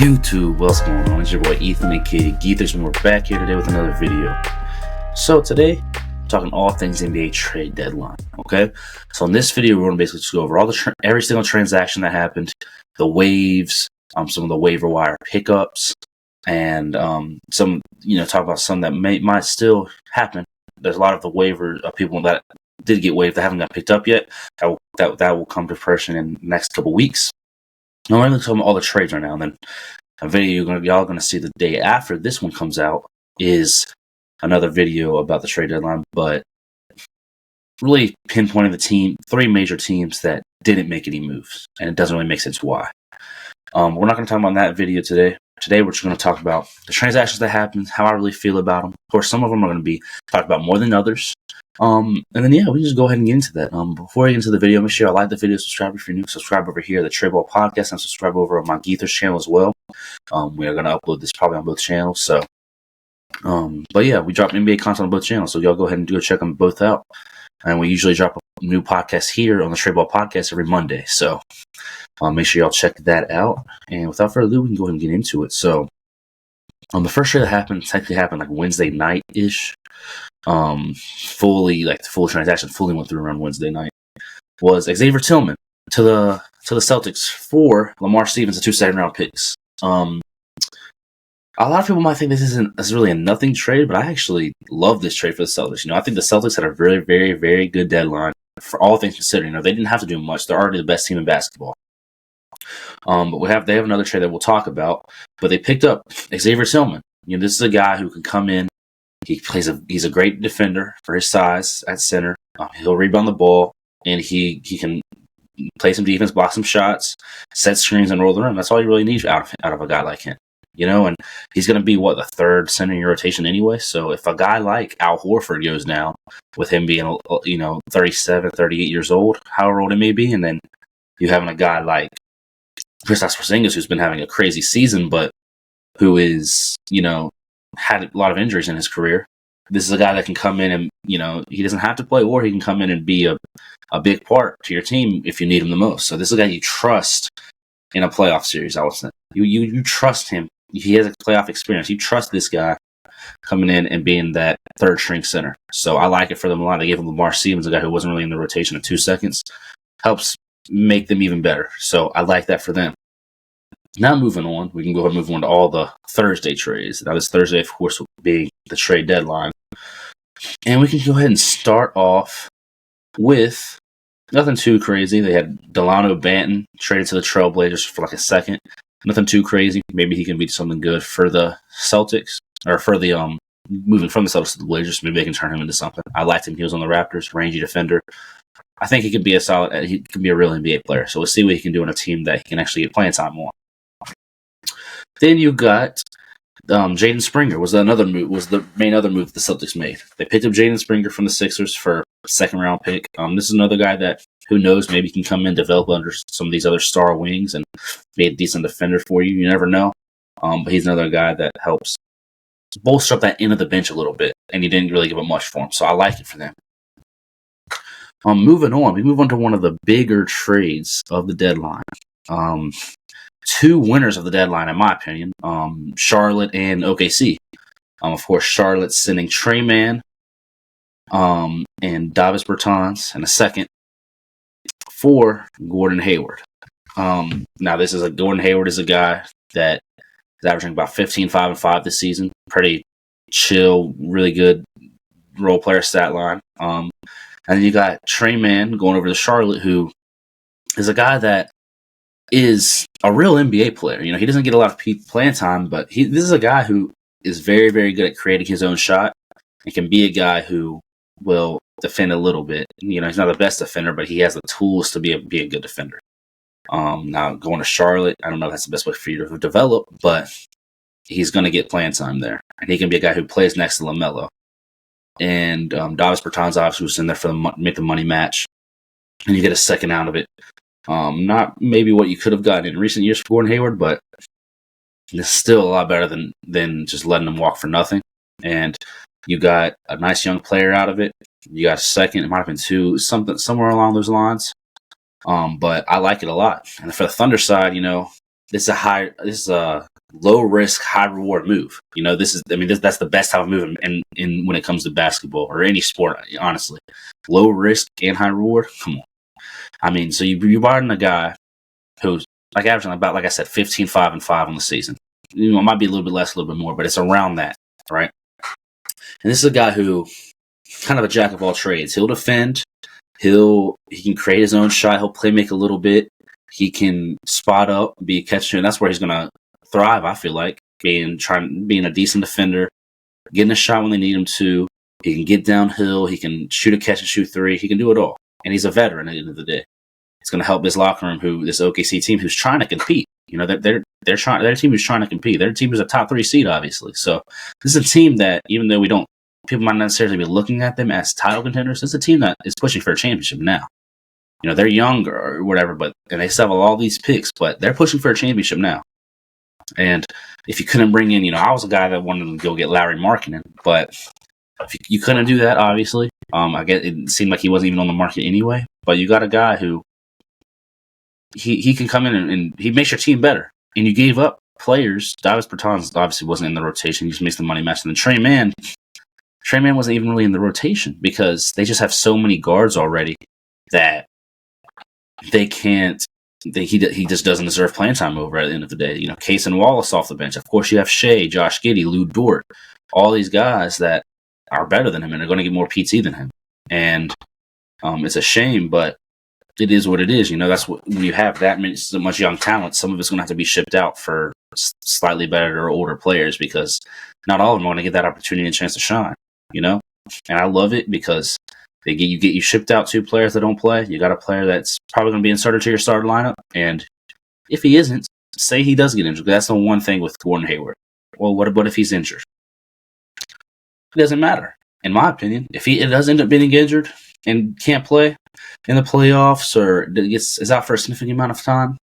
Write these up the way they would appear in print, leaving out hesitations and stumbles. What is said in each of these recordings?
YouTube, what's going on? It's your boy Ethan aka Geethers, and we're back here today with another video. So today, I'm talking all things NBA trade deadline. Okay, so in this video, we're going to basically just go over all the every single transaction that happened, the waves, some of the waiver wire pickups, and some talk about some that might still happen. There's a lot of the waiver people that did get waived that haven't got picked up yet. That will come to fruition in the next couple weeks. I'm going to talk about all the trades right now, and then a video y'all going to see the day after this one comes out is another video about the trade deadline, but really pinpointing the three major teams that didn't make any moves, and it doesn't really make sense why. We're not going to talk about that video today. Today we're just going to talk about the transactions that happened, how I really feel about them. Of course, some of them are going to be talked about more than others. And then we can just go ahead and get into that. Before I get into the video, make sure you like the video, subscribe if you're new, subscribe over here, the Trade Ball Podcast, and subscribe over on my Geethers channel as well. We are going to upload this probably on both channels. So, but yeah, we drop NBA content on both channels, so y'all go ahead and go check them both out. And we usually drop a new podcast here on the Trade Ball Podcast every Monday. So, make sure y'all check that out. And without further ado, we can go ahead and get into it. So, the first trade that happened technically happened like Wednesday night-ish. The full transaction fully went through around Wednesday night, was Xavier Tillman to the Celtics for Lamar Stevens and 2 second-round picks. A lot of people might think this is really a nothing trade, but I actually love this trade for the Celtics. I think the Celtics had a very, very, very good deadline for all things considered. They didn't have to do much. They're already the best team in basketball. But they have another trade that we'll talk about. But they picked up Xavier Tillman. This is a guy who can come in. He's a great defender for his size at center. He'll rebound the ball, and he can play some defense, block some shots, set screens, and roll the rim. That's all you really need out of a guy like him. And he's going to be the third center in your rotation anyway. So if a guy like Al Horford goes down, with him being 37, 38 years old, however old it may be, and then you having a guy like Kristaps Porzingis who's been having a crazy season, but who is had a lot of injuries in his career. This is a guy that can come in and, he doesn't have to play, or he can come in and be a big part to your team if you need him the most. So this is a guy you trust in a playoff series, I would say. You trust him. He has a playoff experience. You trust this guy coming in and being that third string center. So I like it for them a lot. They gave him Lamar Stevens, a guy who wasn't really in the rotation in 2 seconds. Helps make them even better. So I like that for them. Now moving on, we can go ahead and move on to all the Thursday trades. Now this Thursday, of course, will be the trade deadline. And we can go ahead and start off with nothing too crazy. They had Delano Banton traded to the Trailblazers for a second. Nothing too crazy. Maybe he can be something good for the Celtics, or for the moving from the Celtics to the Blazers. Maybe they can turn him into something. I liked him. He was on the Raptors, rangy defender. I think he could be he can be a real NBA player. So we'll see what he can do on a team that he can actually get playing time on. Then you got Jaden Springer was the main other move the Celtics made. They picked up Jaden Springer from the Sixers for a second-round pick. This is another guy that, who knows, maybe can come in, develop under some of these other star wings and be a decent defender for you. You never know. But he's another guy that helps bolster up that end of the bench a little bit, and you didn't really give up much for him. So I like it for them. Moving on, we move on to one of the bigger trades of the deadline. 2 winners of the deadline, in my opinion, Charlotte and OKC. Of course, Charlotte sending Trey Mann and Davis Bertans in a second for Gordon Hayward. Now, Gordon Hayward is a guy that is averaging about 15, 5, and 5 this season. Pretty chill, really good role player stat line. And then you got Trey Mann going over to Charlotte, who is a guy that is a real NBA player. He doesn't get a lot of playing time, but this is a guy who is very, very good at creating his own shot and can be a guy who will defend a little bit. He's not the best defender, but he has the tools to be a good defender. Now, going to Charlotte, I don't know if that's the best way for you to develop, but he's going to get playing time there. And he can be a guy who plays next to LaMelo. And Davis Bertans obviously was in there for make the money match. And you get a second out of it. Not maybe what you could have gotten in recent years for Gordon Hayward, but it's still a lot better than just letting him walk for nothing. And you got a nice young player out of it. You got a second, it might have been 2, somewhere along those lines. But I like it a lot. And for the Thunder side, this is a low risk, high reward move. That's the best type of move in when it comes to basketball or any sport, honestly. Low risk and high reward. Come on. So you brought in a guy who's like averaging about, like I said, 15, 5, and 5 on the season. It might be a little bit less, a little bit more, but it's around that, right? And this is a guy who kind of a jack of all trades. He'll defend. He can create his own shot. He'll play make a little bit. He can spot up, be a catcher, and that's where he's going to thrive. I feel like being a decent defender, getting a shot when they need him to. He can get downhill. He can shoot a catch and shoot three. He can do it all, and he's a veteran at the end of the day. It's going to help this locker room, this OKC team who's trying to compete. They're trying. Their team is trying to compete. Their team is a top 3 seed, obviously. So this is a team that, even though people might not necessarily be looking at them as title contenders, it's a team that is pushing for a championship now. They're younger or whatever, and they still have all these picks, but they're pushing for a championship now. And if you couldn't bring in, I was a guy that wanted to go get Lauri Markkanen, but if you couldn't do that, obviously. I guess it seemed like he wasn't even on the market anyway. But you got a guy who he can come in and he makes your team better. And you gave up players. Davis Bertans obviously wasn't in the rotation. He just makes the money match. And then Tre Mann wasn't even really in the rotation because they just have so many guards already that they can't. He just doesn't deserve playing time over at the end of the day. Case and Wallace off the bench. Of course, you have Shea, Josh Giddey, Lou Dort, all these guys that are better than him and are going to get more PT than him. And it's a shame, but it is what it is. That's what, when you have so much young talent, some of it's going to have to be shipped out for slightly better or older players because not all of them are going to get that opportunity and chance to shine. And I love it because you get shipped out 2 players that don't play. You got a player that's probably going to be inserted to your starter lineup, and if he isn't, say he does get injured. That's the one thing with Gordon Hayward. Well, what if he's injured? It doesn't matter, in my opinion. If he does end up being injured and can't play in the playoffs or is out for a significant amount of time,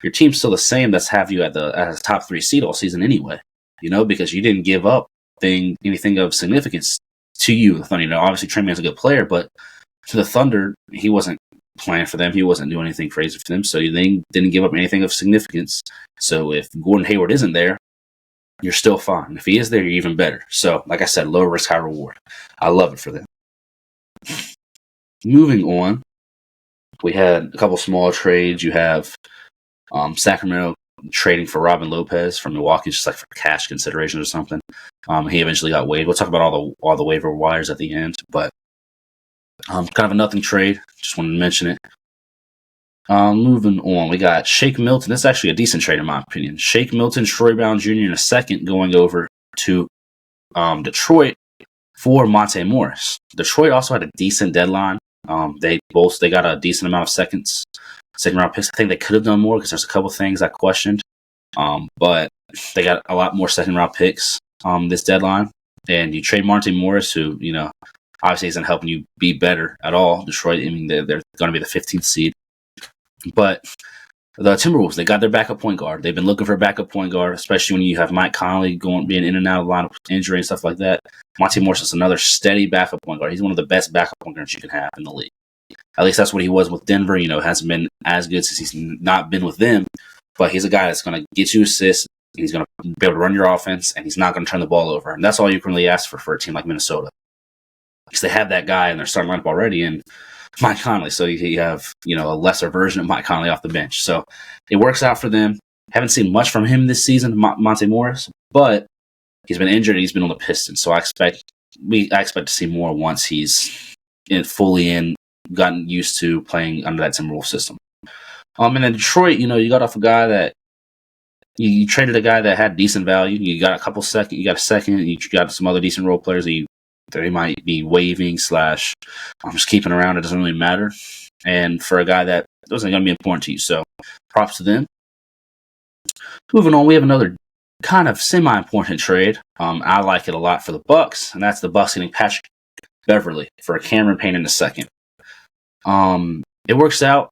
your team's still the same. That's have you as a top 3 seed all season anyway. Because you didn't give up anything of significance to you, the Thunder. Obviously Tre Mann's a good player, but to the Thunder, he wasn't playing for them. He wasn't doing anything crazy for them, so they didn't give up anything of significance. So if Gordon Hayward isn't there, you're still fine. If he is there, you're even better. So, like I said, low risk, high reward. I love it for them. Moving on, we had a couple small trades. You have Sacramento trading for Robin Lopez from Milwaukee, just like for cash considerations or something. He eventually got waived. We'll talk about all the waiver wires at the end, but kind of a nothing trade. Just wanted to mention it. Moving on, we got Shake Milton. This is actually a decent trade in my opinion. Shake Milton, Troy Brown Jr. in a second going over to Detroit for Monte Morris. Detroit also had a decent deadline. They got a decent amount of second round picks. I think they could have done more because there's a couple things I questioned. But they got a lot more second round picks this deadline. And you trade Monte Morris, who, obviously isn't helping you be better at all. Detroit, they're going to be the 15th seed. But the Timberwolves, they got their backup point guard. They've been looking for a backup point guard, especially when you have Mike Conley being in and out of the lineup with injury and stuff like that. Monte Morris is another steady backup point guard. He's one of the best backup point guards you can have in the league. At least that's what he was with Denver. Hasn't been as good since he's not been with them. But he's a guy that's going to get you assists. He's going to be able to run your offense, and he's not going to turn the ball over. And that's all you can really ask for a team like Minnesota. Because they have that guy in their starting lineup already, and Mike Conley. So you have, a lesser version of Mike Conley off the bench. So it works out for them. Haven't seen much from him this season, Monte Morris, but he's been injured. He's been on the Pistons. So I expect to see more once he's gotten used to playing under that Timberwolves system. And then Detroit, you got off a guy that you traded a guy that had decent value. You got you got a second, you got some other decent role players that they might be waiving / I'm just keeping around. It doesn't really matter. And for a guy that wasn't going to be important to you. So props to them. Moving on, we have another kind of semi-important trade. I like it a lot for the Bucks, and that's the Bucks getting Patrick Beverley for a Cameron Payne in a second. It works out.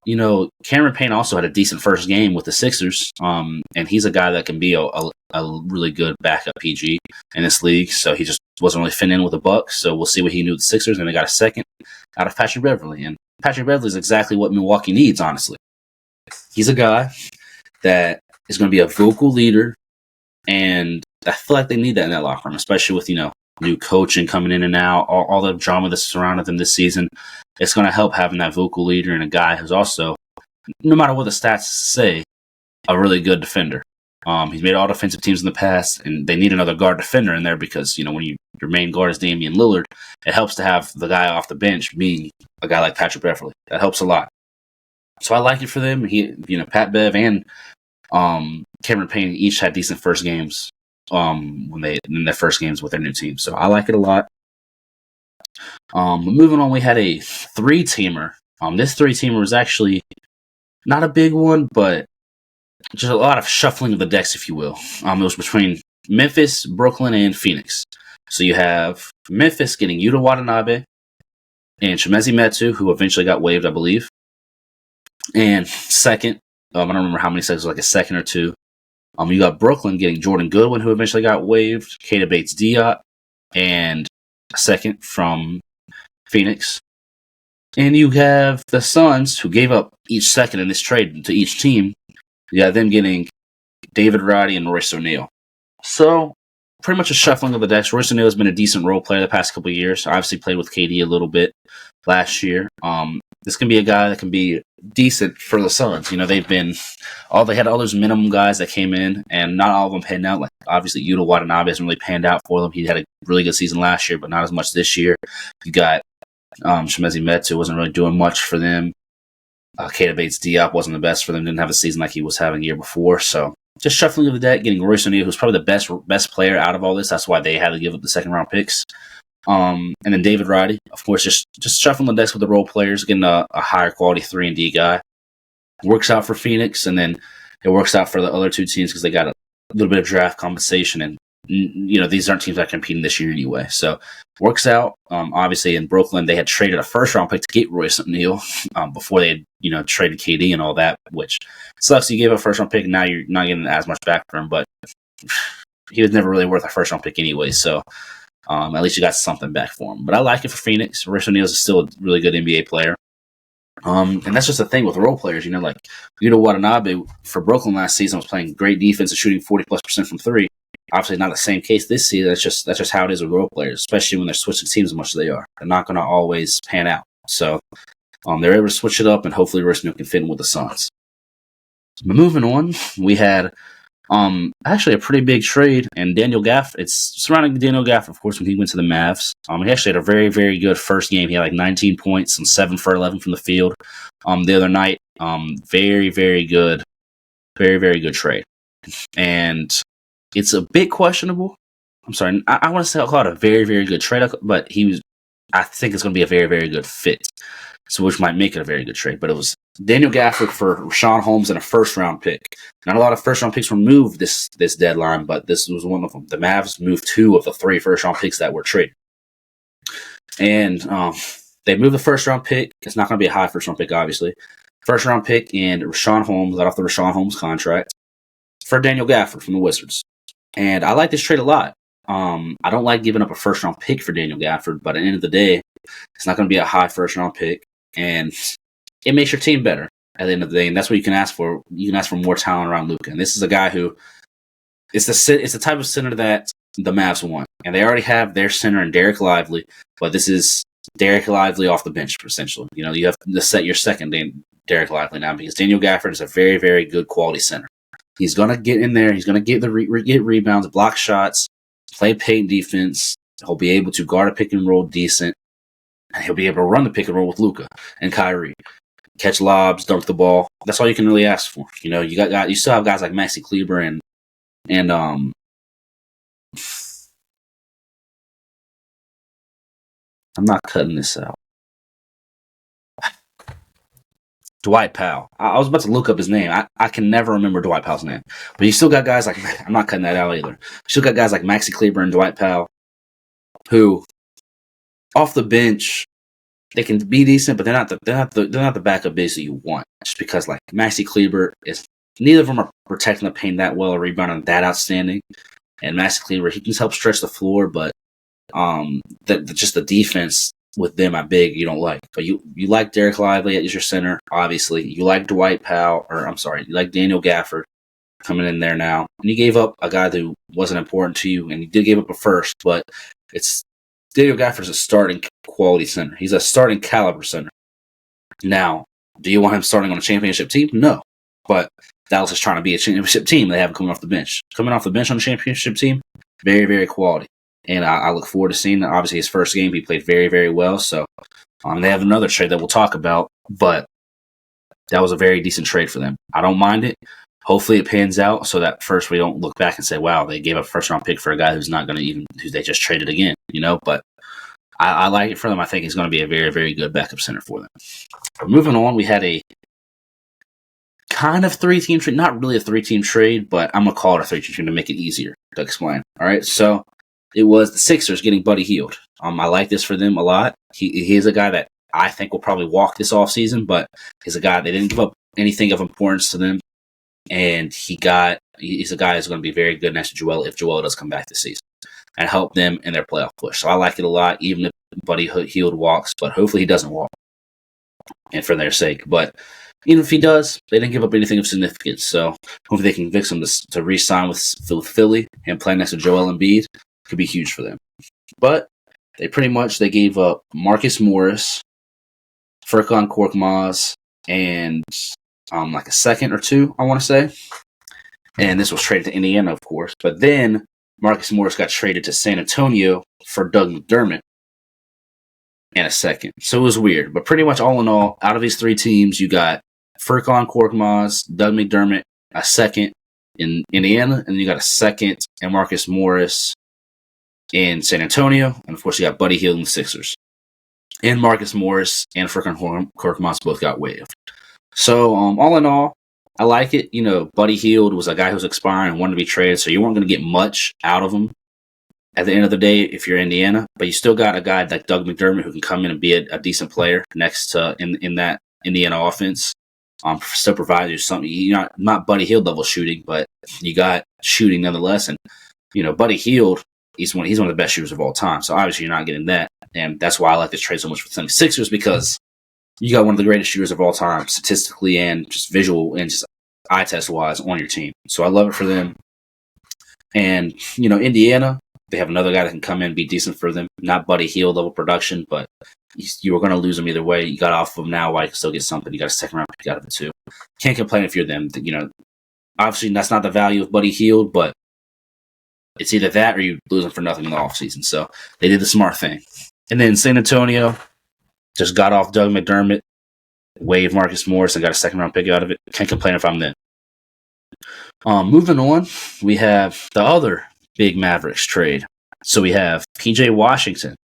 Cameron Payne also had a decent first game with the Sixers, and he's a guy that can be a really good backup PG in this league. So he just wasn't really fitting in with the Bucks. So we'll see what he knew with the Sixers, and they got a second out of Patrick Beverley. And Patrick Beverley is exactly what Milwaukee needs, honestly. He's a guy that is going to be a vocal leader And I feel like they need that in that locker room, especially with, new coaching coming in and out, all the drama that's surrounded them this season. It's going to help having that vocal leader and a guy who's also, no matter what the stats say, a really good defender. He's made all defensive teams in the past, and they need another guard defender in there because, when your main guard is Damian Lillard, it helps to have the guy off the bench being a guy like Patrick Beverley. That helps a lot. So I like it for them. Pat Bev and Cameron Payne each had decent first games in their first games with their new team. So I like it a lot. Moving on, we had a 3-teamer. This 3-teamer was actually not a big one, but just a lot of shuffling of the decks, if you will. It was between Memphis, Brooklyn, and Phoenix. So you have Memphis getting Yuta Watanabe and Chimezie Metu, who eventually got waived, I believe. And second, I don't remember how many seconds, like a second or two. You got Brooklyn getting Jordan Goodwin, who eventually got waived, Keita Bates-Diop, and a second from Phoenix. And you have the Suns, who gave up each second in this trade to each team. You got them getting David Roddy and Royce O'Neal. So, pretty much a shuffling of the decks. Royce O'Neal has been a decent role player the past couple of years. Obviously played with KD a little bit last year. This can be a guy that can be decent for the Suns. They had all those minimum guys that came in, and not all of them panned out. Like, obviously, Yuta Watanabe hasn't really panned out for them. He had a really good season last year, but not as much this year. You got Chimezie Metu wasn't really doing much for them. Keita Bates-Diop wasn't the best for them. Didn't have a season like he was having the year before. So just shuffling of the deck, getting Royce O'Neal, who's probably the best player out of all this. That's why they had to give up the second round picks. And then David Roddy, of course, just shuffling the decks with the role players, getting a higher quality 3-and-D guy. Works out for Phoenix, and then it works out for the other two teams because they got a little bit of draft compensation, and these aren't teams that are competing this year anyway. So works out. Obviously, in Brooklyn, they had traded a first-round pick to get Royce O'Neal before they had traded KD and all that, which sucks. You gave a first-round pick, and now you're not getting as much back for him, but he was never really worth a first-round pick anyway, so at least you got something back for him. But I like it for Phoenix. Royce O'Neal is still a really good NBA player. And that's just the thing with role players, like Yuta Watanabe for Brooklyn last season was playing great defense and shooting 40+% from three. Obviously, not the same case this season. That's just how it is with role players, especially when they're switching teams as much as they are. They're not going to always pan out. So they're able to switch it up, and hopefully Royce O'Neal can fit in with the Suns. But moving on, we had actually a pretty big trade, and Daniel Gafford. It's surrounding Daniel Gafford, of course, when he went to the Mavs. He actually had a very, very good first game. He had like 19 points and 7 for 11 from the field. The other night, very, very good trade, and it's a bit questionable. I'm sorry, I want to say I'll call it a very, very good trade, but I think it's going to be a very, very good fit, so which might make it a very good trade. But it was Daniel Gafford for Richaun Holmes and a first-round pick. Not a lot of first-round picks were moved this deadline, but this was one of them. The Mavs moved 2 of the 3 first-round picks that were traded. And they moved the first-round pick. It's not going to be a high first-round pick, obviously. First-round pick and Richaun Holmes, got off the Richaun Holmes contract, for Daniel Gafford from the Wizards. And I like this trade a lot. I don't like giving up a first-round pick for Daniel Gafford, but at the end of the day, it's not going to be a high first-round pick. And it makes your team better at the end of the day, and that's what you can ask for. You can ask for more talent around Luka, and this is a guy who it's the type of center that the Mavs want, and they already have their center in Derek Lively, but this is Derek Lively off the bench essentially. You have to set your second Derek Lively now because Daniel Gafford is a very, very good quality center. He's gonna get in there. He's gonna get get rebounds, block shots, play paint defense. He'll be able to guard a pick and roll decent, and he'll be able to run the pick and roll with Luka and Kyrie. Catch lobs, dunk the ball. That's all you can really ask for. You still have guys like Maxi Kleber and I'm not cutting this out. Dwight Powell. I was about to look up his name. I can never remember Dwight Powell's name. But you still got guys like, I'm not cutting that out either. You still got guys like Maxi Kleber and Dwight Powell who, off the bench, they can be decent, but they're not the backup base that you want. Just because like Maxi Kleber is, neither of them are protecting the paint that well or rebounding that outstanding. And Maxi Kleber, he can help stretch the floor, but just the defense with them at big you don't like. But you like Derek Lively as your center, obviously. You like Dwight Powell, you like Daniel Gafford. coming in there now. And you gave up a guy who wasn't important to you, and you did give up a first, but it's Daniel Gafford's a starting quality center. He's a starting caliber center. Now, do you want him starting on a championship team? No. But Dallas is trying to be a championship team. They have him coming off the bench. Coming off the bench on a championship team, very, very quality. And I look forward to seeing that. Obviously, his first game, he played very, very well. So they have another trade that we'll talk about, but that was a very decent trade for them. I don't mind it. Hopefully it pans out so that first we don't look back and say, wow, they gave up a first-round pick for a guy who's not going to even – who they just traded again, But I like it for them. I think he's going to be a very, very good backup center for them. But moving on, we had a kind of three-team trade. Not really a three-team trade, but I'm going to call it a three-team trade to make it easier to explain. All right, so it was the Sixers getting Buddy Hield. I like this for them a lot. He is a guy that I think will probably walk this offseason, but he's a guy they didn't give up anything of importance to them. And he's a guy who's going to be very good next to Joel if Joel does come back this season and help them in their playoff push. So I like it a lot, even if Buddy Hield walks, but hopefully he doesn't walk, and for their sake. But even if he does, they didn't give up anything of significance. So hopefully they can convince him to re-sign with Philly and play next to Joel Embiid. Could be huge for them. But they gave up Marcus Morris, Furkan Korkmaz, and like a second or two, I want to say. And this was traded to Indiana, of course. But then Marcus Morris got traded to San Antonio for Doug McDermott and a second. So it was weird. But pretty much all in all, out of these three teams, you got Furkan Korkmaz, Doug McDermott, a second in Indiana, and then you got a second and Marcus Morris in San Antonio. And, of course, you got Buddy Hield in the Sixers. And Marcus Morris and Furkan Korkmaz both got waived. So, all in all, I like it. Buddy Hield was a guy who was expiring and wanted to be traded, so you weren't going to get much out of him at the end of the day if you're Indiana. But you still got a guy like Doug McDermott who can come in and be a decent player next to in that Indiana offense. Still provide you something. You're not Buddy Hield level shooting, but you got shooting nonetheless. And Buddy Hield, he's one of the best shooters of all time. So obviously you're not getting that, and that's why I like this trade so much for the 76ers, because you got one of the greatest shooters of all time, statistically and just visual and just eye test wise on your team. So I love it for them. And, Indiana, they have another guy that can come in and be decent for them. Not Buddy Hield level production, but you were going to lose him either way. You got off of him now while you can still get something. You got a second round pick out of it too. Can't complain if you're them. Obviously that's not the value of Buddy Hield, but it's either that or you lose him for nothing in the offseason. So they did the smart thing. And then San Antonio just got off Doug McDermott, waived Marcus Morris, and got a second round pick out of it. Can't complain if I'm them. Moving on, we have the other big Mavericks trade. So we have PJ Washington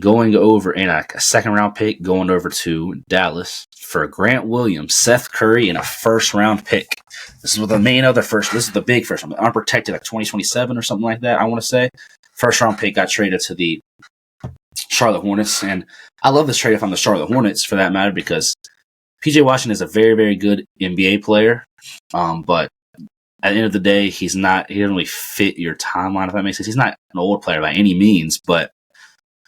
going over in a second round pick going over to Dallas for Grant Williams, Seth Curry, and a first round pick. This is the main other first. This is the big first round, unprotected, like 2027 or something like that, I want to say. First round pick got traded to the Charlotte Hornets, and I love this trade if I'm the Charlotte Hornets for that matter, because PJ Washington is a very, very good NBA player, but at the end of the day, he doesn't really fit your timeline, if that makes sense. He's not an old player by any means, but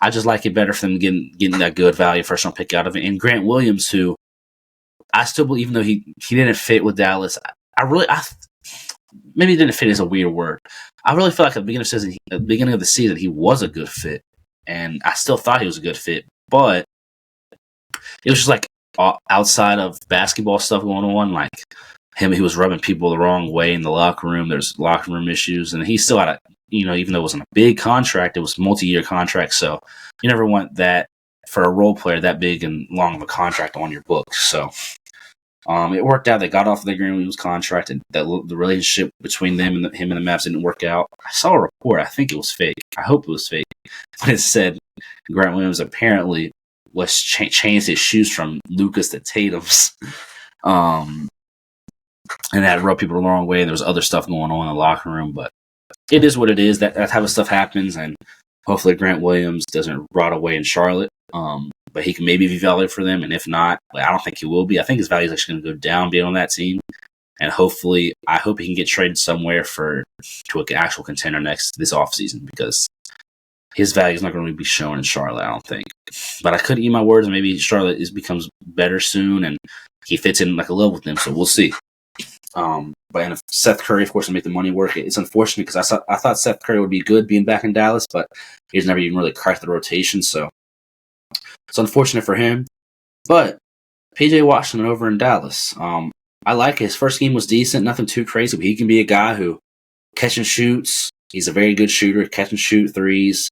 I just like it better for them getting that good value first round pick out of it. And Grant Williams, who I still believe, even though he didn't fit with Dallas, maybe didn't fit is a weird word. I really feel like at the beginning of the season, he was a good fit. And I still thought he was a good fit, but it was just like outside of basketball stuff going on, like he was rubbing people the wrong way in the locker room. There's locker room issues, and he still had even though it wasn't a big contract, it was a multi-year contract. So you never want that for a role player that big and long of a contract on your books. So it worked out. They got off the Grant Williams contract, and the relationship between them and him and the Mavs didn't work out. I saw a report. I think it was fake. I hope it was fake. But it said Grant Williams apparently was changed his shoes from Lucas to Tatum's, and that rubbed people the wrong way. There was other stuff going on in the locker room, but it is what it is. That type of stuff happens, and hopefully Grant Williams doesn't rot away in Charlotte. But he can maybe be valuable for them, and if not, I don't think he will be. I think his value is actually going to go down being on that team, and I hope he can get traded somewhere to an actual contender this offseason, because his value is not going to be shown in Charlotte, I don't think. But I could eat my words, and maybe Charlotte becomes better soon, and he fits in like a level with them, so we'll see. But if Seth Curry, of course, will make the money work. It's unfortunate because I thought Seth Curry would be good being back in Dallas, but he's never even really cracked the rotation. So it's unfortunate for him. But PJ Washington over in Dallas, I like it. His first game was decent, nothing too crazy, but he can be a guy who catch and shoots. He's a very good shooter, catch and shoot threes,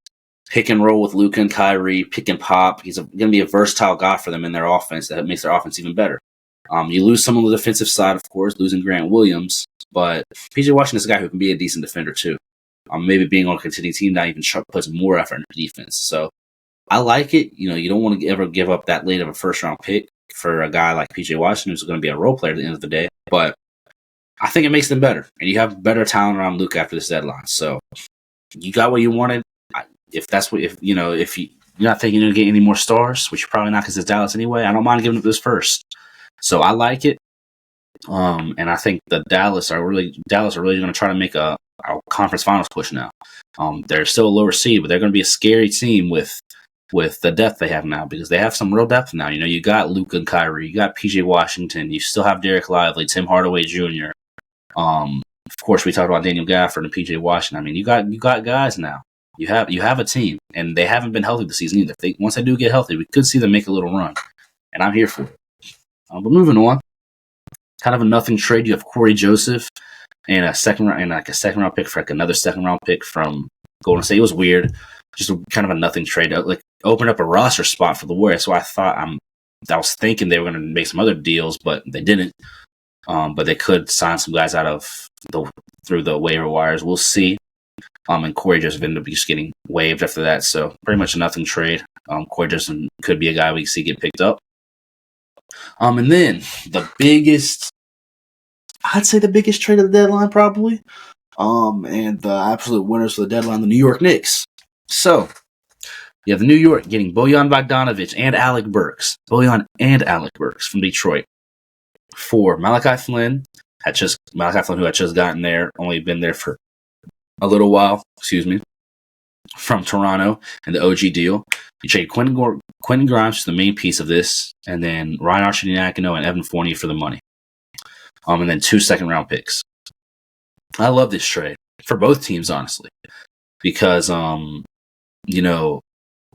pick and roll with Luka and Kyrie, pick and pop. He's going to be a versatile guy for them in their offense that makes their offense even better. You lose some on the defensive side, of course, losing Grant Williams, but PJ Washington is a guy who can be a decent defender too. Maybe being on a contending team that even puts more effort into defense. So I like it. You don't want to ever give up that late of a first round pick for a guy like PJ Washington, who's going to be a role player at the end of the day. But I think it makes them better, and you have better talent around Luke after this deadline. So you got what you wanted. If you're not thinking you're going to get any more stars, which you're probably not because it's Dallas anyway, I don't mind giving up this first. So I like it. And I think the Dallas are really going to try to make a conference finals push now. They're still a lower seed, but they're going to be a scary team with the depth they have now, because they have some real depth now. You got Luka and Kyrie, you got PJ Washington, you still have Derek Lively, Tim Hardaway Jr. Of course, we talked about Daniel Gafford and PJ Washington. I mean, you got guys now. You have a team, and they haven't been healthy this season either. Once they do get healthy, we could see them make a little run, and I'm here for it. But moving on, kind of a nothing trade. You have Corey Joseph and a second round pick for another second round pick from Golden State. It was weird, just kind of a nothing trade. Like opened up a roster spot for the Warriors. So I was thinking they were going to make some other deals, but they didn't. But they could sign some guys through the waiver wires. We'll see. And Corey Joseph ended up just getting waived after that. So pretty much a nothing trade. Corey Joseph could be a guy we see get picked up. And then I'd say the biggest trade of the deadline probably. And the absolute winners for the deadline, the New York Knicks. So you have New York getting Bojan Bogdanovic and Alec Burks. Bojan and Alec Burks from Detroit. For Malachi Flynn, who had just gotten there, only been there for a little while, from Toronto and the OG deal. You trade Quentin Grimes to the main piece of this, and then Ryan Arcidiacono and Evan Fournier for the money. And then 2 second-round picks. I love this trade for both teams, honestly, because New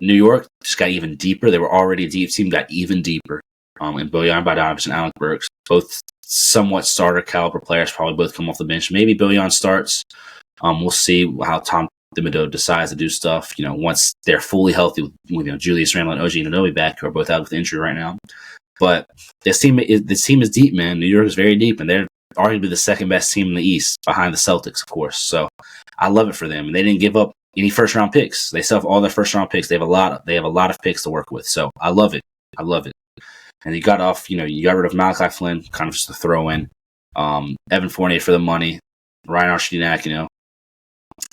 York just got even deeper. They were already a deep team, got even deeper. And Bojan Bogdanovic and Alec Burks, both somewhat starter caliber players, probably both come off the bench. Maybe Bojan starts. We'll see how Tom Thibodeau decides to do stuff. Once they're fully healthy with Julius Randle and OG Anunoby back, who are both out with injury right now. But this team is deep, man. New York is very deep, and they're arguably the second best team in the East, behind the Celtics, of course. So I love it for them, and they didn't give up any first round picks. They still have all their first round picks. They have a lot of picks to work with. So I love it. And you got rid of Malachi Flynn, kind of just a throw in. Evan Fournier for the money, Ryan Arcidiacono.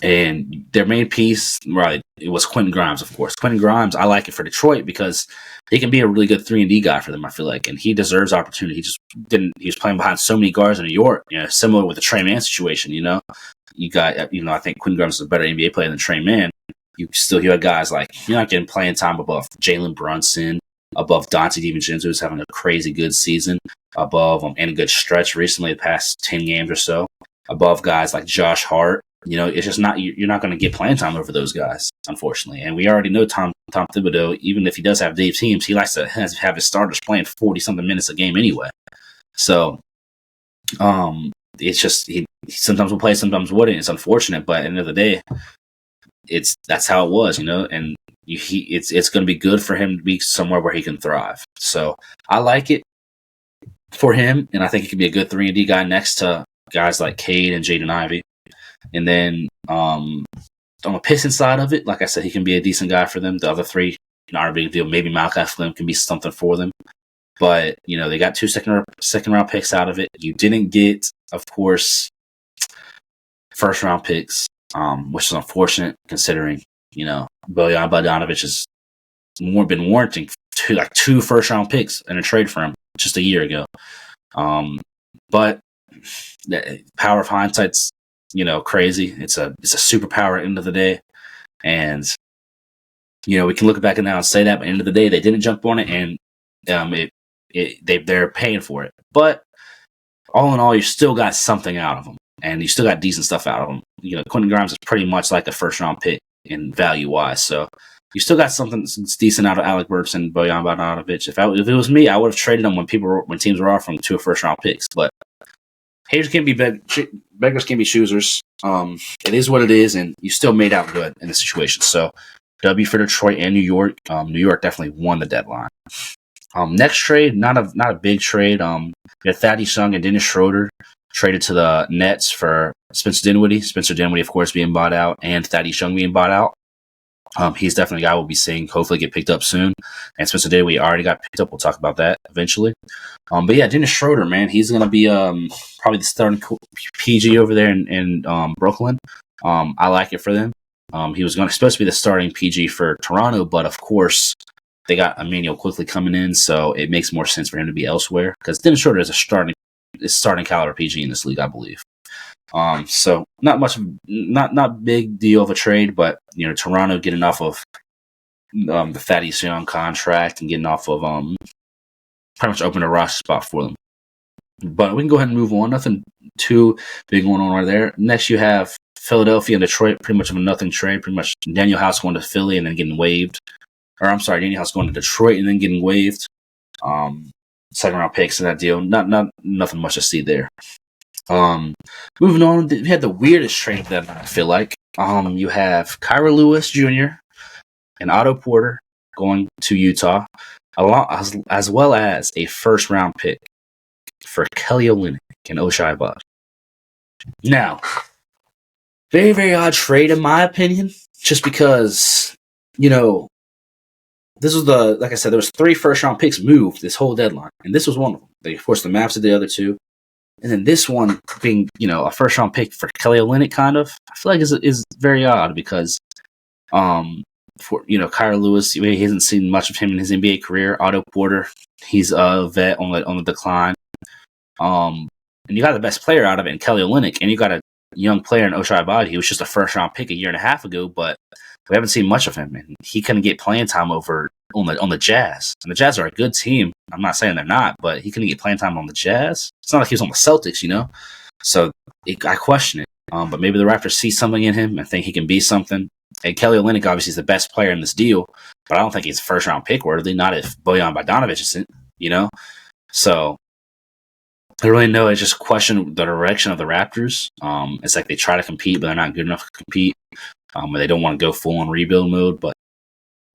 And their main piece, right, it was Quentin Grimes, of course. Quentin Grimes, I like it for Detroit because he can be a really good 3-and-D guy for them, I feel like. And he deserves opportunity. He was playing behind so many guards in New York, similar with the Trey Mann situation, You got, I think Quentin Grimes is a better NBA player than Trey Mann. You had guys like, you're not getting playing time above Jalen Brunson, above Dante DiVincenzo, who's having a crazy good season, above and a good stretch recently the past 10 games or so, above guys like Josh Hart. It's just you're not going to get playing time over those guys, unfortunately. And we already know Tom Thibodeau, even if he does have deep teams, he likes to have his starters playing 40-something minutes a game anyway. So, it's just he sometimes will play, sometimes wouldn't. It's unfortunate, but at the end of the day, that's how it was, and it's going to be good for him to be somewhere where he can thrive. So I like it for him, and I think he could be a good 3-and-D guy next to guys like Cade and Jaden Ivey. And then on the Pistons side of it, like I said, he can be a decent guy for them. The other three, not a big deal. Maybe Malachi Flynn can be something for them. But, they got 2 second-round picks out of it. You didn't get, of course, first-round picks, which is unfortunate considering, Bojan Bogdanovic has been warranting 2 first-round picks in a trade for him just a year ago. But the power of hindsight's crazy. It's a superpower at the end of the day. And, we can look back now and say that, but at the end of the day, they didn't jump on it, and they're paying for it. But all in all, you still got something out of him, and you still got decent stuff out of him. Quentin Grimes is pretty much like a first-round pick in value-wise, so you still got something that's decent out of Alec Burks and Bojan Bogdanovic. If it was me, I would have traded them when teams were offering 2 first-round picks, but haters can't be beggars can't be choosers. It is what it is, and you still made out good in the situation. So, W for Detroit and New York. New York definitely won the deadline. Next trade, not a big trade. We had Thaddeus Young and Dennis Schroeder traded to the Nets for Spencer Dinwiddie. Spencer Dinwiddie, of course, being bought out, and Thaddeus Young being bought out. He's definitely a guy we'll be seeing hopefully get picked up soon. And Spencer Dinwiddie already got picked up. We'll talk about that eventually. But yeah, Dennis Schroeder, man, he's going to be probably the starting PG over there in Brooklyn. I like it for them. He was supposed to be the starting PG for Toronto, but of course they got Emmanuel quickly coming in, so it makes more sense for him to be elsewhere because Dennis Schroeder is a starting caliber PG in this league, I believe. So not big deal of a trade, but Toronto getting off of the Thaddeus Young contract and getting off of pretty much open a roster spot for them. But we can go ahead and move on. Nothing too big going on right there. Next, you have Philadelphia and Detroit, pretty much of a nothing trade. Pretty much Daniel House going to Philly and then getting waived. Or I'm sorry, Daniel House going to Detroit and then getting waived. Second round picks in that deal. Nothing much to see there. Moving on, we had the weirdest trade that I feel like. You have Kira Lewis Jr. and Otto Porter going to Utah, as well as a first round pick for Kelly Olynyk and Ochai Agbaji. Now, very, very odd trade in my opinion, just because, this was like I said, there was 3 first round picks moved this whole deadline, and this was one of them. Of course, the Mavs did the other 2. And then this one being, a first round pick for Kelly Olynyk, kind of, I feel like is very odd because, for Kira Lewis, he hasn't seen much of him in his NBA career. Otto Porter, he's a vet on the decline. And you got the best player out of it in Kelly Olynyk, and you got a young player in Ochai Agbaji. He was just a first round pick a year and a half ago, but we haven't seen much of him, and he couldn't get playing time over on the Jazz. And the Jazz are a good team. I'm not saying they're not, but he couldn't get playing time on the Jazz. It's not like he was on the Celtics, So I question it. But maybe the Raptors see something in him and think he can be something. And Kelly Olynyk obviously is the best player in this deal, but I don't think he's first round pick worthy. Not if Bojan Bogdanovic isn't, So I really know. I just question the direction of the Raptors. It's like they try to compete, but they're not good enough to compete. Or they don't want to go full on rebuild mode. But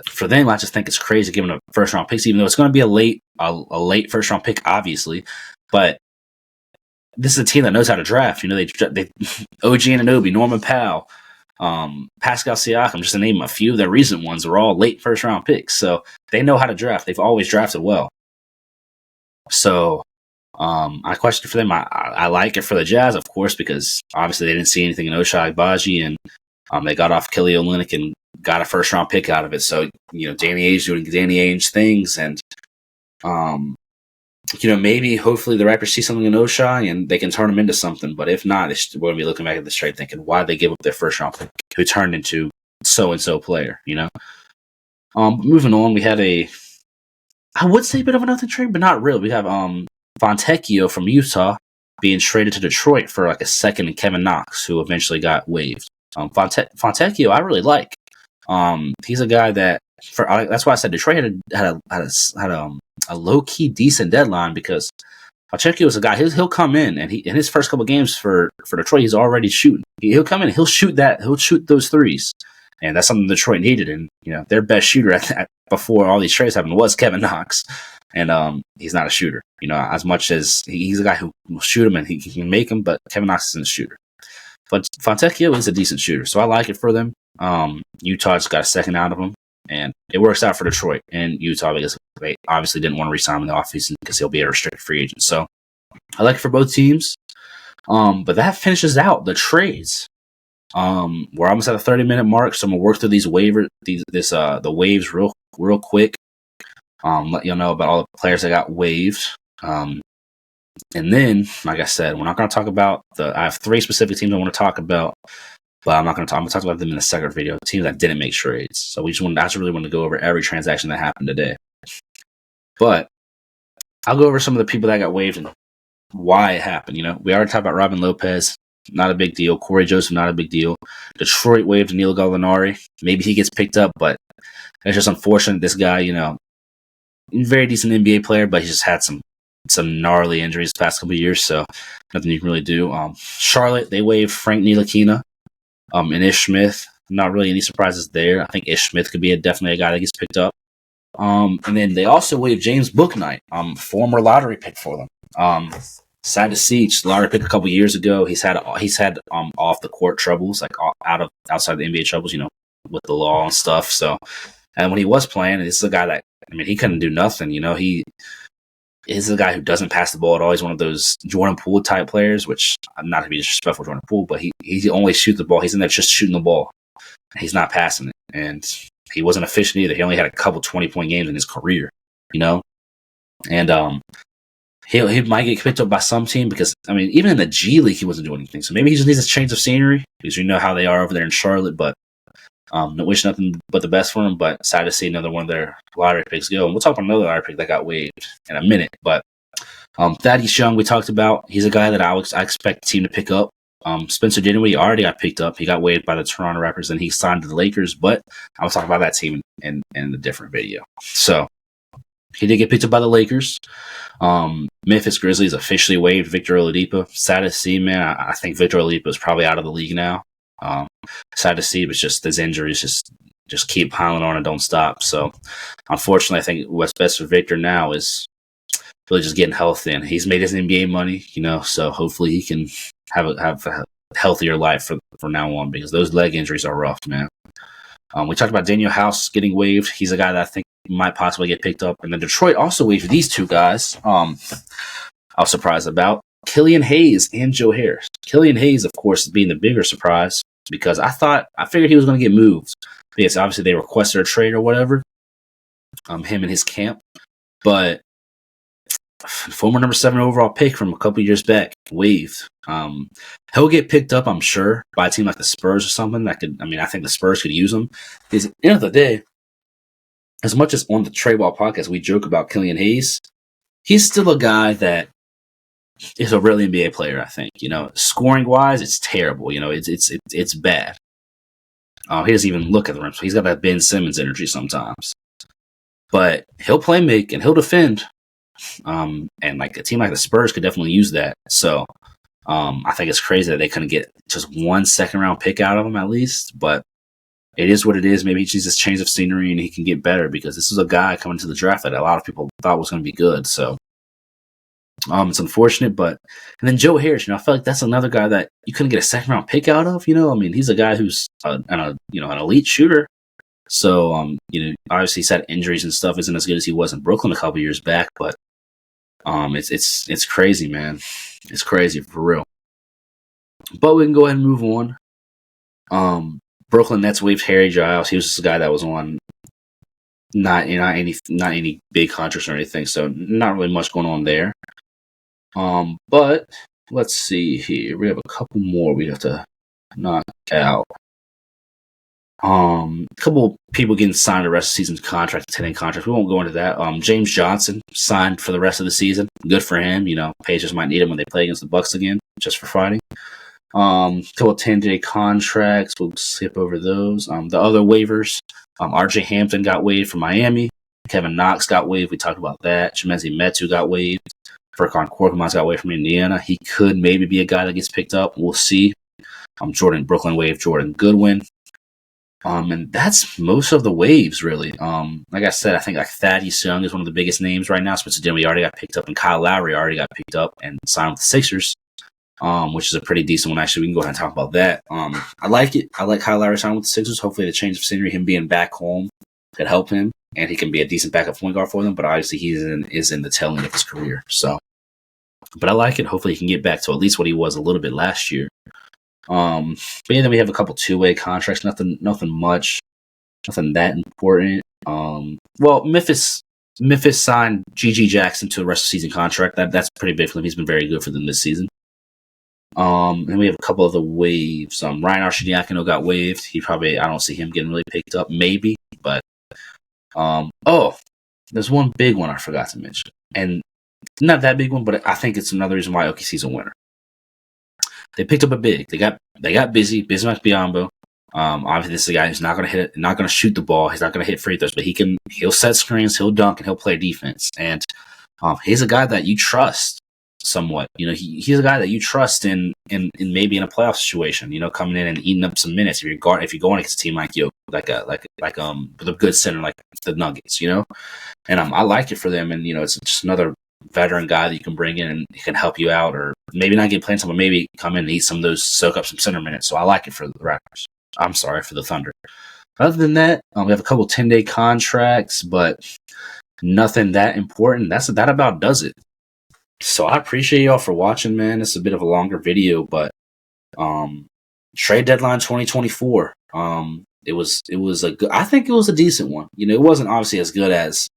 for them, I just think it's crazy giving a first round picks, even though it's going to be a late first round pick, obviously. But this is a team that knows how to draft. They OG Anunoby, Norman Powell, Pascal Siakam, just to name a few of the recent ones, are all late first round picks. So they know how to draft. They've always drafted well. So I question for them. I like it for the Jazz, of course, because obviously they didn't see anything in Ochai Agbaji, and they got off Kelly Olynyk and got a first round pick out of it. So Danny Ainge doing Danny Ainge things, and maybe hopefully the Raptors see something in Ochai and they can turn him into something. But if not, we're going to be looking back at this trade thinking why they give up their first round pick who turned into so and so player. Moving on, we had I would say a bit of a nothing trade, but not really. We have Fontecchio from Utah being traded to Detroit for like a second and Kevin Knox, who eventually got waived. Fontecchio, I really like. He's a guy that that's why I said Detroit had a low key decent deadline, because Fontecchio is a guy he'll come in and in his first couple games for Detroit he's already shooting. He'll come in and he'll shoot those threes, and that's something Detroit needed. And their best shooter before all these trades happened was Kevin Knox, and he's not a shooter. As much as he's a guy who will shoot him and he can make them, but Kevin Knox isn't a shooter. But Fontecchio is a decent shooter, so I like it for them. Utah just got a second out of him, and it works out for Detroit and Utah because they obviously didn't want to re-sign him in the offseason because he'll be a restricted free agent. So I like it for both teams. But that finishes out the trades. We're almost at a 30-minute mark, so I'm gonna work through these the waves real quick. Let you know about all the players that got waived. And then, like I said, we're not going to talk about I have 3 specific teams I want to talk about, but I'm going to talk about them in a separate video. Teams that didn't make trades. So I just really want to go over every transaction that happened today. But I'll go over some of the people that got waived and why it happened. You know, we already talked about Robin Lopez, not a big deal. Corey Joseph, not a big deal. Detroit waived Danilo Gallinari. Maybe he gets picked up, but it's just unfortunate. This guy, you know, very decent NBA player, but he just had some gnarly injuries the past couple of years, so nothing you can really do. Charlotte, they waived Frank Ntilikina, and Ish Smith. Not really any surprises there. I think Ish Smith could be definitely a guy that gets picked up. And then they also waived James Bouknight, former lottery pick for them. Sad to see, just lottery pick a couple years ago. He's had off the court troubles, like outside the NBA troubles, you know, with the law and stuff. So, and when he was playing, this is a guy that, I mean, he couldn't do nothing. You know, he is a guy who doesn't pass the ball at all. He's one of those Jordan Poole type players, which I'm not to be disrespectful to Jordan Poole, but he only shoots the ball. He's in there just shooting the ball. He's not passing it, and he wasn't efficient either. He only had a couple 20-point games in his career, you know, and he might get picked up by some team because, I mean, even in the G League he wasn't doing anything. So maybe he just needs a change of scenery because you know how they are over there in Charlotte. But wish nothing but the best for him. But sad to see another one of their lottery picks go. And we'll talk about another lottery pick that got waived in a minute. But Thaddeus Young, we talked about. He's a guy that I expect the team to pick up. Spencer Dinwiddie already got picked up. He got waived by the Toronto Raptors and he signed to the Lakers, but I'll talk about that team in a different video. So he did get picked up by the Lakers. Memphis Grizzlies officially waived Victor Oladipo. Sad to see, man. I think Victor Oladipo is probably out of the league now. Sad to see, but just his injuries just keep piling on and don't stop. So unfortunately, I think what's best for Victor now is really just getting healthy, and he's made his NBA money, you know, so hopefully he can have a healthier life from now on, because those leg injuries are rough, man. We talked about Daniel House getting waived. He's a guy that I think might possibly get picked up. And then Detroit also waived these two guys. I was surprised about Killian Hayes and Joe Harris. Killian Hayes, of course, being the bigger surprise because I figured he was going to get moved. Because obviously they requested a trade or whatever. Him and his camp. But former number 7 overall pick from a couple years back, waived. He'll get picked up, I'm sure, by a team like the Spurs or something. I think the Spurs could use him. Because at the end of the day, as much as on the Trade Ball podcast we joke about Killian Hayes, he's still a guy that is a real NBA player, I think. You know, scoring wise, it's terrible. You know, it's bad. He doesn't even look at the rim, so he's got that Ben Simmons energy sometimes. But he'll play make and he'll defend. And like a team like the Spurs could definitely use that. So I think it's crazy that they couldn't get just 1 second-round pick out of him at least. But it is what it is. Maybe he needs this change of scenery and he can get better, because this is a guy coming to the draft that a lot of people thought was going to be good. So it's unfortunate. But and then Joe Harris, you know, I feel like that's another guy that you couldn't get a second-round pick out of. You know, I mean, he's a guy who's an elite shooter. So you know, obviously he's had injuries and stuff. Isn't as good as he was in Brooklyn a couple years back, but it's crazy, man. It's crazy for real. But we can go ahead and move on. Brooklyn Nets waived Harry Giles. He was just a guy that was on not any big contracts or anything, so not really much going on there. But let's see here. We have a couple more we have to knock out. A couple people getting signed the rest of the season's contract, 10-day contract. We won't go into that. James Johnson signed for the rest of the season. Good for him. You know, Pacers might need him when they play against the Bucks again, just for fighting. Couple 10-day contracts. We'll skip over those. The other waivers. RJ Hampton got waived from Miami. Kevin Knox got waived. We talked about that. Chimezie Metu got waived. Furkan Korkmaz got waived from Indiana. He could maybe be a guy that gets picked up. We'll see. Brooklyn waived Jordan Goodwin. And that's most of the waves, really. Like I said, I think like Thaddeus Young is one of the biggest names right now. Spencer Dinwiddie already got picked up, and Kyle Lowry already got picked up and signed with the Sixers, which is a pretty decent one. Actually, we can go ahead and talk about that. I like it. I like Kyle Lowry signing with the Sixers. Hopefully, the change of scenery, him being back home, could help him, and he can be a decent backup point guard for them. But obviously, he is in the tail end of his career. So, but I like it. Hopefully, he can get back to at least what he was a little bit last year. But yeah, then we have a couple 2-way contracts. Nothing much, nothing that important. Well, Memphis signed GG Jackson to a rest of season contract. That's pretty big for them. He's been very good for them this season. And we have a couple of the waves. Ryan Arcidiacono got waived. I don't see him getting really picked up. Maybe, but there's one big one I forgot to mention, and not that big one, but I think it's another reason why OKC's a winner. They picked up a big. They got busy. Bismack Biyombo. Obviously, this is a guy who's not going to shoot the ball. He's not going to hit free throws, but he'll set screens, he'll dunk, and he'll play defense. And he's a guy that you trust somewhat. He's a guy that you trust in maybe in a playoff situation. Coming in and eating up some minutes if you're going against a team like with a good center like the Nuggets. And I like it for them. And it's just another veteran guy that you can bring in and he can help you out, or maybe not get playing some, but maybe come in and eat some of those, soak up some center minutes. So I like it for the Raptors. I'm sorry, for the Thunder. Other than that, we have a couple 10-day contracts, but nothing that important. That about does it. So I appreciate y'all for watching, man. It's a bit of a longer video, but trade deadline 2024. It was a good. I think it was a decent one. It wasn't obviously as good as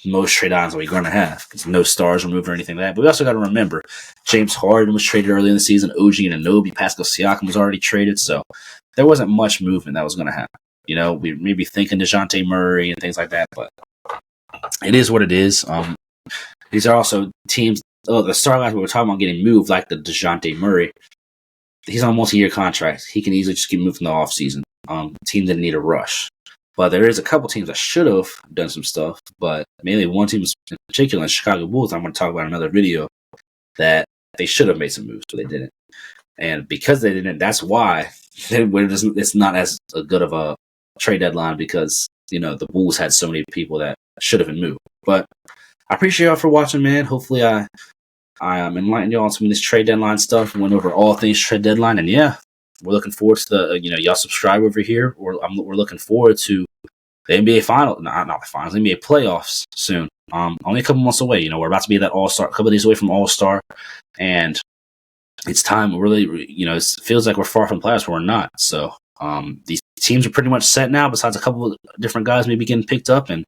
most trade deadlines we're going to have because no stars removed or anything like that. But we also got to remember James Harden was traded early in the season. OG Anunoby, Pascal Siakam was already traded, so there wasn't much movement that was going to happen. We may be thinking DeJounte Murray and things like that, but it is what it is. These are also teams. The star guys we were talking about getting moved, like the DeJounte Murray. He's on a multi-year contract. He can easily just get moved in the offseason. Team didn't need a rush. But there is a couple teams that should have done some stuff, but mainly one team in particular, the Chicago Bulls, I'm going to talk about in another video, that they should have made some moves, but they didn't. And because they didn't, that's why it's not as good of a trade deadline, because, the Bulls had so many people that should have been moved. But I appreciate y'all for watching, man. Hopefully I enlightened y'all on some of this trade deadline stuff, went over all things trade deadline, and yeah, we're looking forward to y'all subscribe over here. We're looking forward to the NBA final, not the finals, NBA playoffs soon. Only a couple months away. We're about to be that All-Star, a couple of days away from All-Star, and it's time. Really, it feels like we're far from playoffs, but we're not. So these teams are pretty much set now. Besides a couple of different guys maybe getting picked up, and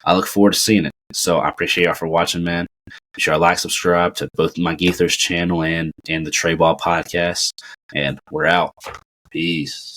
I look forward to seeing it. So I appreciate y'all for watching, man. Be sure to like, subscribe to both my Geethers channel and the Trey Ball podcast. And we're out. Peace.